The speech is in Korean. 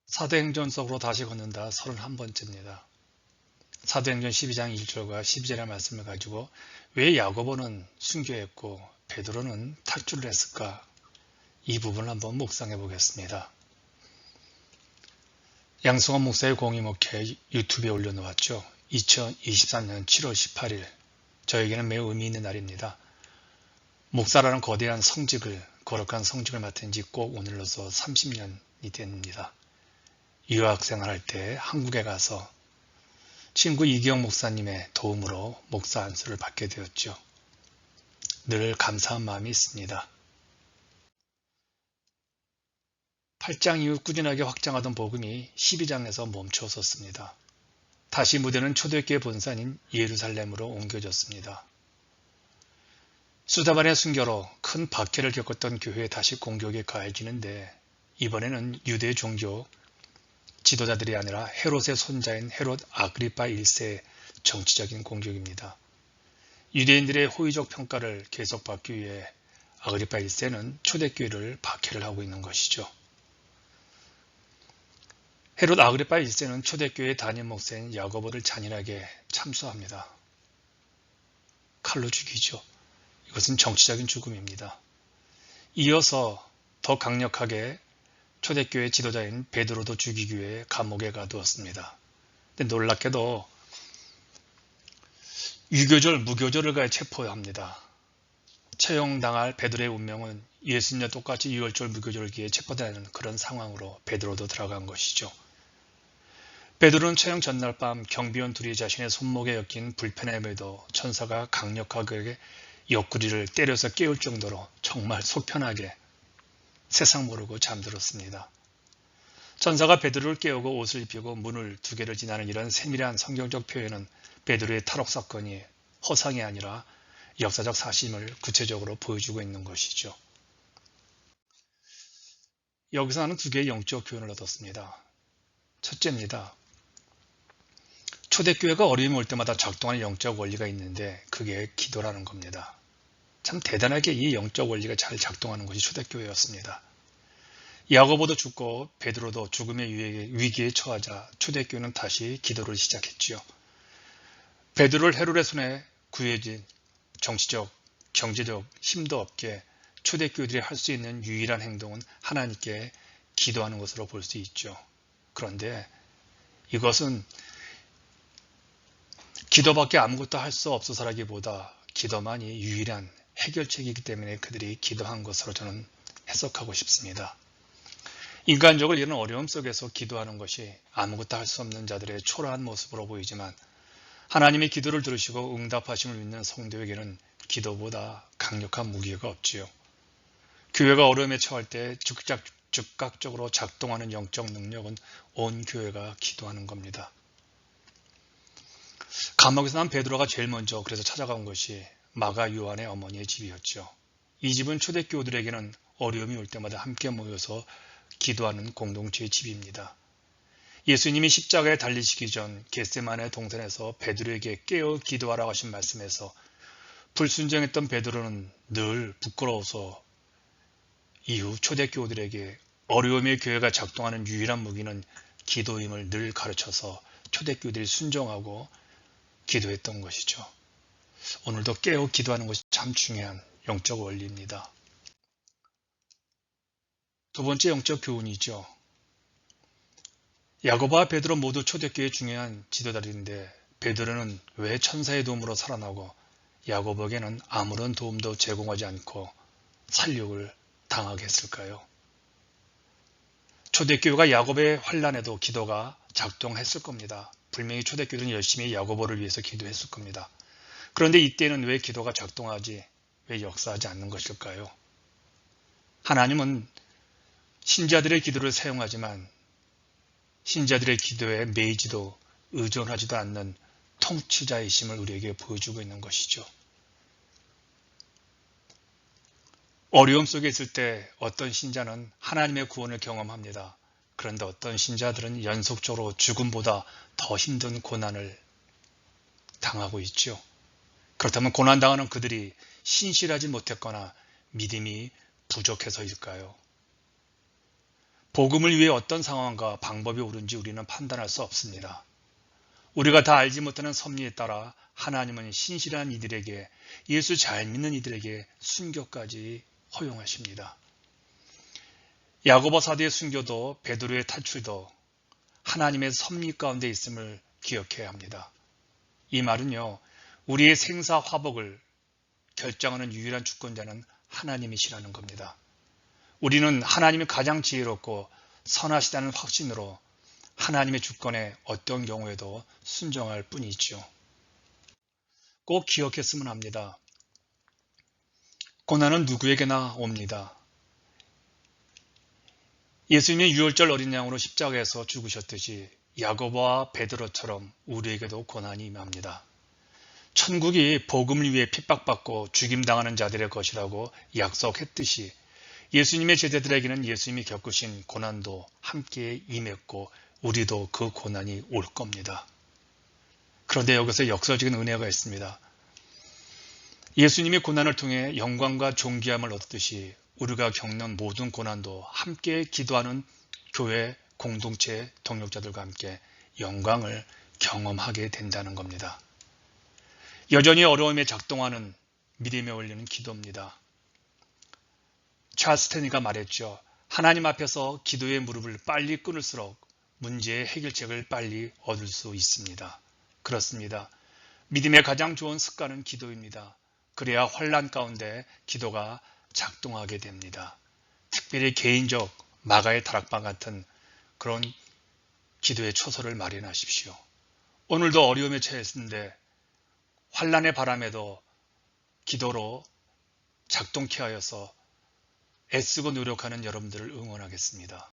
사도행전 속으로 다시 걷는다 31번째입니다. 사도행전 12장 1절과 12절의 말씀을 가지고 왜 야고보는 순교했고 베드로는 탈주를 했을까? 이 부분을 한번 묵상해 보겠습니다. 양승환 목사의 공의목회 유튜브에 올려놓았죠. 2023년 7월 18일 저에게는 매우 의미 있는 날입니다. 목사라는 거대한 성직을, 거룩한 성직을 맡은 지 꼭 오늘로서 30년이 됩니다. 유학생활할 때 한국에 가서 친구 이기영 목사님의 도움으로 목사 안수를 받게 되었죠. 늘 감사한 마음이 있습니다. 8장 이후 꾸준하게 확장하던 복음이 12장에서 멈추었습니다. 다시 무대는 초대교회 본산인 예루살렘으로 옮겨졌습니다. 수다반의 순교로 큰 박해를 겪었던 교회에 다시 공격이 가해지는데 이번에는 유대 종교 지도자들이 아니라 헤롯의 손자인 헤롯 아그리파 1세의 정치적인 공격입니다. 유대인들의 호의적 평가를 계속 받기 위해 아그리파 1세는 초대교회를 박해를 하고 있는 것이죠. 헤롯 아그리파 1세는 초대교회의 담임 목사인 야고보를 잔인하게 참수합니다. 칼로 죽이죠. 이것은 정치적인 죽음입니다. 이어서 더 강력하게 초대교회 지도자인 베드로도 죽이기 위해 감옥에 가두었습니다. 근데 놀랍게도 유교절, 무교절을 가해 체포합니다. 처형당할 베드로의 운명은 예수님과 똑같이 유월절 무교절기에 체포되는 그런 상황으로 베드로도 들어간 것이죠. 베드로는 처형 전날 밤 경비원 둘이 자신의 손목에 엮인 불편함에도 천사가 강력하게 옆구리를 때려서 깨울 정도로 정말 속편하게 세상 모르고 잠들었습니다. 천사가 베드로를 깨우고 옷을 입히고 문을 두 개를 지나는 이런 세밀한 성경적 표현은 베드로의 탈옥 사건이 허상이 아니라 역사적 사실을 구체적으로 보여주고 있는 것이죠. 여기서 하는 두 개의 영적 교훈을 얻었습니다. 첫째입니다. 초대교회가 어려움이 올 때마다 작동하는 영적 원리가 있는데 그게 기도라는 겁니다. 참 대단하게 이 영적 원리가 잘 작동하는 것이 초대교회였습니다. 야고보도 죽고 베드로도 죽음의 위기에 처하자 초대교회는 다시 기도를 시작했지요. 베드로를 헤롯의 손에 구해진 정치적, 경제적 힘도 없게 초대교회들이 할 수 있는 유일한 행동은 하나님께 기도하는 것으로 볼 수 있죠. 그런데 이것은 기도밖에 아무것도 할 수 없어서라기보다 기도만이 유일한 해결책이기 때문에 그들이 기도한 것으로 저는 해석하고 싶습니다. 인간적으로 이런 어려움 속에서 기도하는 것이 아무것도 할 수 없는 자들의 초라한 모습으로 보이지만 하나님의 기도를 들으시고 응답하심을 믿는 성도에게는 기도보다 강력한 무기가 없지요. 교회가 어려움에 처할 때 즉각적으로 작동하는 영적 능력은 온 교회가 기도하는 겁니다. 감옥에서 난 베드로가 제일 먼저 그래서 찾아간 것이 마가 요한의 어머니의 집이었죠. 이 집은 초대교우들에게는 어려움이 올 때마다 함께 모여서 기도하는 공동체의 집입니다. 예수님이 십자가에 달리시기 전 겟세마네 동산에서 베드로에게 깨어 기도하라고 하신 말씀에서 불순종했던 베드로는 늘 부끄러워서 이후 초대교우들에게 어려움의 교회가 작동하는 유일한 무기는 기도임을 늘 가르쳐서 초대교우들이 순종하고 기도했던 것이죠. 오늘도 깨어 기도하는 것이 참 중요한 영적 원리입니다. 두 번째 영적 교훈이죠. 야고보와 베드로 모두 초대교회의 중요한 지도자들인데 베드로는 왜 천사의 도움으로 살아나고 야고보에게는 아무런 도움도 제공하지 않고 살육을 당하게 했을까요? 초대교회가 야고보의 환난에도 기도가 작동했을 겁니다. 분명히 초대교회는 열심히 야고보를 위해서 기도했을 겁니다. 그런데 이때는 왜 기도가 작동하지, 왜 역사하지 않는 것일까요? 하나님은 신자들의 기도를 사용하지만 신자들의 기도에 매이지도 의존하지도 않는 통치자이심을 우리에게 보여주고 있는 것이죠. 어려움 속에 있을 때 어떤 신자는 하나님의 구원을 경험합니다. 그런데 어떤 신자들은 연속적으로 죽음보다 더 힘든 고난을 당하고 있죠. 그렇다면 고난당하는 그들이 신실하지 못했거나 믿음이 부족해서일까요? 복음을 위해 어떤 상황과 방법이 옳은지 우리는 판단할 수 없습니다. 우리가 다 알지 못하는 섭리에 따라 하나님은 신실한 이들에게, 예수 잘 믿는 이들에게 순교까지 허용하십니다. 야고보 사도의 순교도 베드로의 탈출도 하나님의 섭리 가운데 있음을 기억해야 합니다. 이 말은요, 우리의 생사 화복을 결정하는 유일한 주권자는 하나님이시라는 겁니다. 우리는 하나님이 가장 지혜롭고 선하시다는 확신으로 하나님의 주권에 어떤 경우에도 순종할 뿐이죠. 꼭 기억했으면 합니다. 고난은 누구에게나 옵니다. 예수님이 유월절 어린 양으로 십자가에서 죽으셨듯이 야고보와 베드로처럼 우리에게도 고난이 임합니다. 천국이 복음을 위해 핍박받고 죽임당하는 자들의 것이라고 약속했듯이 예수님의 제자들에게는 예수님이 겪으신 고난도 함께 임했고 우리도 그 고난이 올 겁니다. 그런데 여기서 역설적인 은혜가 있습니다. 예수님이 고난을 통해 영광과 존귀함을 얻듯이 우리가 겪는 모든 고난도 함께 기도하는 교회 공동체 동역자들과 함께 영광을 경험하게 된다는 겁니다. 여전히 어려움에 작동하는 믿음에 올리는 기도입니다. 찰스 스탠리가 말했죠. 하나님 앞에서 기도의 무릎을 빨리 끊을수록 문제의 해결책을 빨리 얻을 수 있습니다. 그렇습니다. 믿음의 가장 좋은 습관은 기도입니다. 그래야 환난 가운데 기도가 작동하게 됩니다. 특별히 개인적 마가의 다락방 같은 그런 기도의 초소를 마련하십시오. 오늘도 어려움에 처했는데 환난의 바람에도 기도로 작동케 하여서 애쓰고 노력하는 여러분들을 응원하겠습니다.